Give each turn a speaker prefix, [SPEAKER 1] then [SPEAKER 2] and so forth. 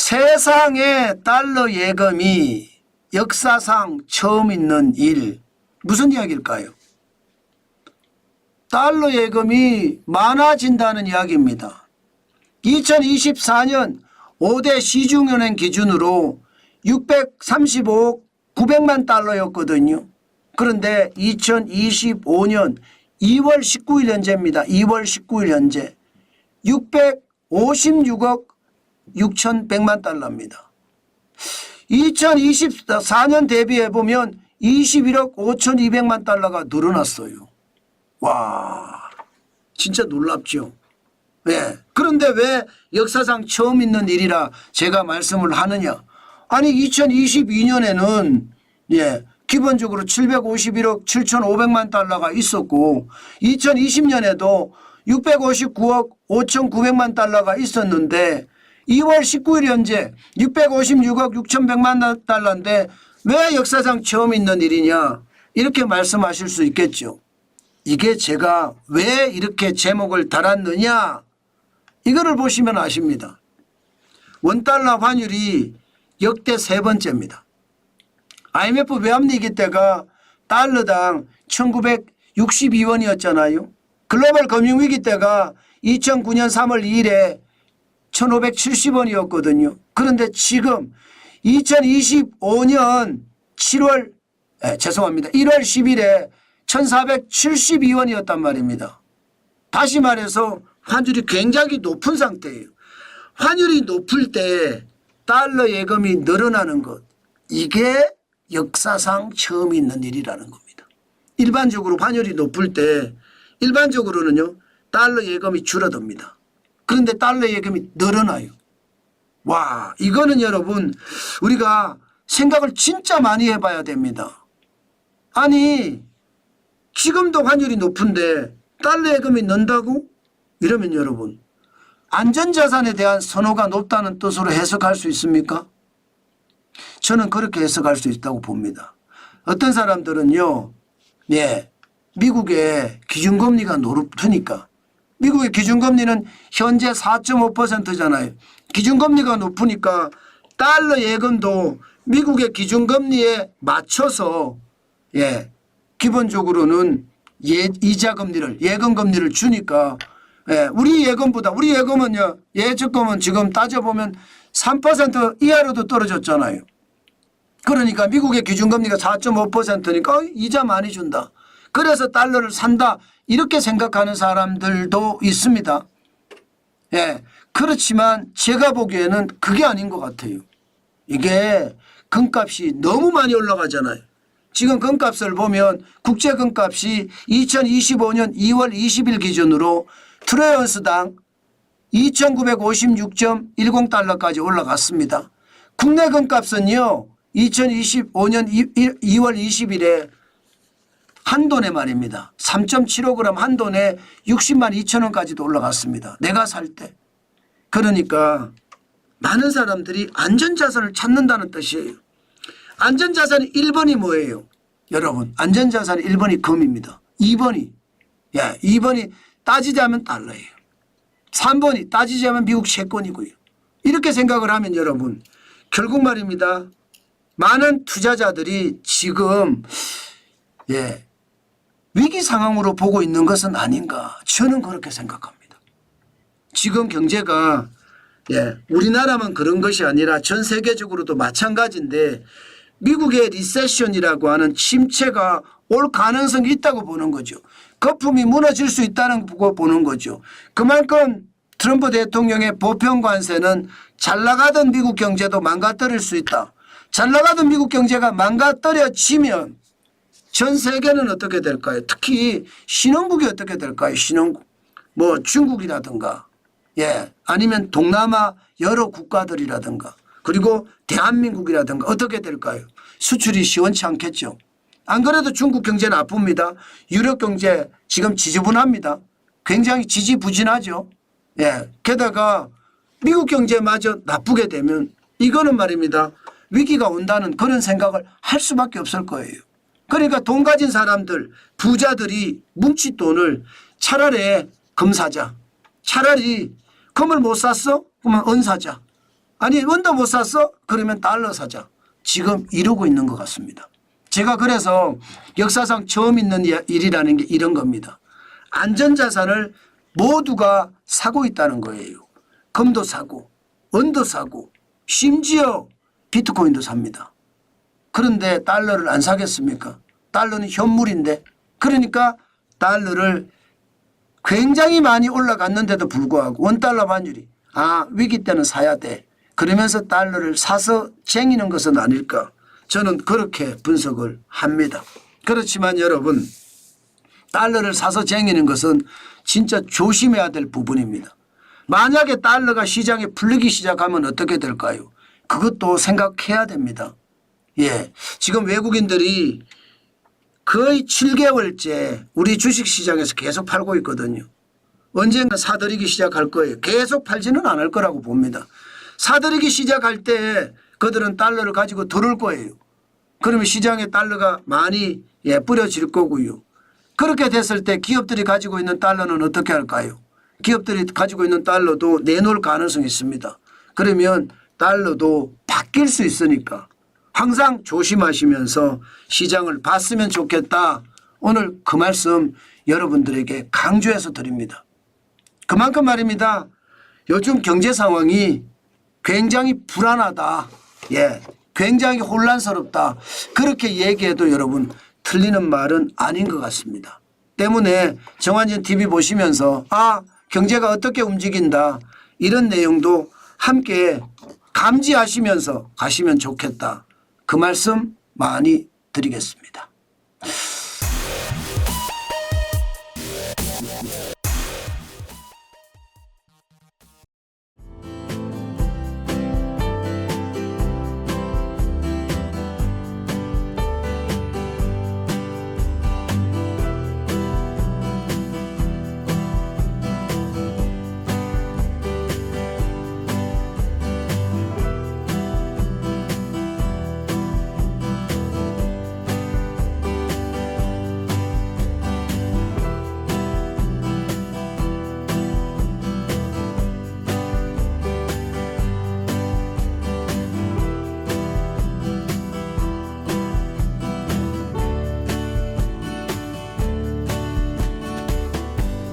[SPEAKER 1] 세상에 달러 예금이 역사상 처음 있는 일. 무슨 이야기일까요? 달러 예금이 많아진다는 이야기입니다. 2024년 5대 시중은행 기준으로 635억 900만 달러였거든요. 그런데 2025년 2월 19일 현재입니다. 2월 19일 현재 656억 6,100만 달러입니다. 2024년 대비해 보면 21억 5,200만 달러가 늘어났어요. 와, 진짜 놀랍죠. 네. 그런데 왜 역사상 처음 있는 일이라 제가 말씀을 하느냐. 아니 2022년에는 기본적으로 751억 7,500만 달러가 있었고 2020년에도 659억 5,900만 달러가 있었는데 2월 19일 현재 656억 6,100만 달러인데 왜 역사상 처음 있는 일이냐 이렇게 말씀하실 수 있겠죠. 이게 제가 왜 이렇게 제목을 달았느냐 이거를 보시면 아십니다. 원달러 환율이 역대 세 번째입니다. IMF 외환위기 때가 달러당 1962원이었잖아요. 글로벌 금융위기 때가 2009년 3월 2일에 1570원이었거든요. 그런데 지금 2025년 1월 10일에 1472원이었단 말입니다. 다시 말해서 환율이 굉장히 높은 상태예요. 환율이 높을 때 달러 예금이 늘어나는 것 이게 역사상 처음 있는 일이라는 겁니다. 일반적으로 환율이 높을 때 일반적으로는요 달러 예금이 줄어듭니다. 그런데 달러 예금이 늘어나요. 와, 이거는 여러분 우리가 생각을 진짜 많이 해봐야 됩니다. 아니 지금도 환율이 높은데 달러 예금이 는다고? 이러면 여러분 안전자산에 대한 선호가 높다는 뜻으로 해석할 수 있습니까? 저는 그렇게 해석할 수 있다고 봅니다. 어떤 사람들은요. 미국의 기준금리가 높으니까 미국의 기준금리는 현재 4.5%잖아요. 기준금리가 높으니까 달러 예금도 미국의 기준금리에 맞춰서 기본적으로는 이자금리를 예금금리를 주니까 우리 예금은요. 예적금은 지금 따져보면 3% 이하로도 떨어졌잖아요. 그러니까 미국의 기준금리가 4.5%니까 이자 많이 준다. 그래서 달러를 산다. 이렇게 생각하는 사람들도 있습니다. 그렇지만 제가 보기에는 그게 아닌 것 같아요. 이게 금값이 너무 많이 올라가잖아요. 지금 금값을 보면 국제 금값이 2025년 2월 20일 기준으로 트로이 온스당 2,956.10달러까지 올라갔습니다. 국내 금값은요. 2025년 2월 20일에 한 돈에 말입니다. 3.75g 한 돈에 60만 2천 원까지도 올라갔습니다. 내가 살 때. 그러니까 많은 사람들이 안전자산을 찾는다는 뜻이에요. 안전자산의 1번이 뭐예요? 여러분 안전자산의 1번이 금입니다. 2번이 따지자면 달러예요. 3번이 따지자면 미국 채권이고요. 이렇게 생각을 하면 여러분 결국 말입니다. 많은 투자자들이 지금 위기 상황으로 보고 있는 것은 아닌가 저는 그렇게 생각합니다. 지금 경제가 우리나라만 그런 것이 아니라 전 세계적으로도 마찬가지인데 미국의 리세션이라고 하는 침체가 올 가능성이 있다고 보는 거죠. 거품이 무너질 수 있다는 거 보는 거죠. 그만큼 트럼프 대통령의 보편관세는 잘 나가던 미국 경제도 망가뜨릴 수 있다. 잘 나가던 미국 경제가 망가뜨려지면 전 세계는 어떻게 될까요? 특히 신흥국이 어떻게 될까요? 신흥국. 뭐 중국이라든가 아니면 동남아 여러 국가들이라든가 그리고 대한민국이라든가 어떻게 될까요? 수출이 시원치 않겠죠. 안 그래도 중국 경제는 아픕니다. 유럽 경제 지금 지저분합니다. 굉장히 지지부진하죠. 게다가 미국 경제마저 나쁘게 되면 이거는 말입니다. 위기가 온다는 그런 생각을 할 수밖에 없을 거예요. 그러니까 돈 가진 사람들 부자들이 뭉치 돈을 차라리 금 사자. 차라리 금을 못 샀어? 그러면 은 사자. 아니 원도 못 샀어? 그러면 달러 사자. 지금 이러고 있는 것 같습니다. 제가 그래서 역사상 처음 있는 일이라는 게 이런 겁니다. 안전자산을 모두가 사고 있다는 거예요. 금도 사고 원도 사고 심지어 비트코인도 삽니다. 그런데 달러를 안 사겠습니까? 달러는 현물인데. 그러니까 달러를 굉장히 많이 올라갔는데도 불구하고 원달러 환율이 위기 때는 사야 돼. 그러면서 달러를 사서 쟁이는 것은 아닐까. 저는 그렇게 분석을 합니다. 그렇지만 여러분 달러를 사서 쟁이는 것은 진짜 조심해야 될 부분입니다. 만약에 달러가 시장에 풀리기 시작하면 어떻게 될까요? 그것도 생각해야 됩니다. 예, 지금 외국인들이 거의 7개월째 우리 주식시장에서 계속 팔고 있거든요. 언젠가 사들이기 시작할 거예요. 계속 팔지는 않을 거라고 봅니다. 사들이기 시작할 때 그들은 달러를 가지고 들어올 거예요. 그러면 시장에 달러가 많이 뿌려질 거고요. 그렇게 됐을 때 기업들이 가지고 있는 달러는 어떻게 할까요? 기업들이 가지고 있는 달러도 내놓을 가능성이 있습니다. 그러면 달러도 바뀔 수 있으니까 항상 조심하시면서 시장을 봤으면 좋겠다. 오늘 그 말씀 여러분들에게 강조해서 드립니다. 그만큼 말입니다. 요즘 경제 상황이 굉장히 불안하다. 예, 굉장히 혼란스럽다. 그렇게 얘기해도 여러분 틀리는 말은 아닌 것 같습니다. 때문에 정환진 TV 보시면서 경제가 어떻게 움직인다. 이런 내용도 함께 감지하시면서 가시면 좋겠다. 그 말씀 많이 드리겠습니다.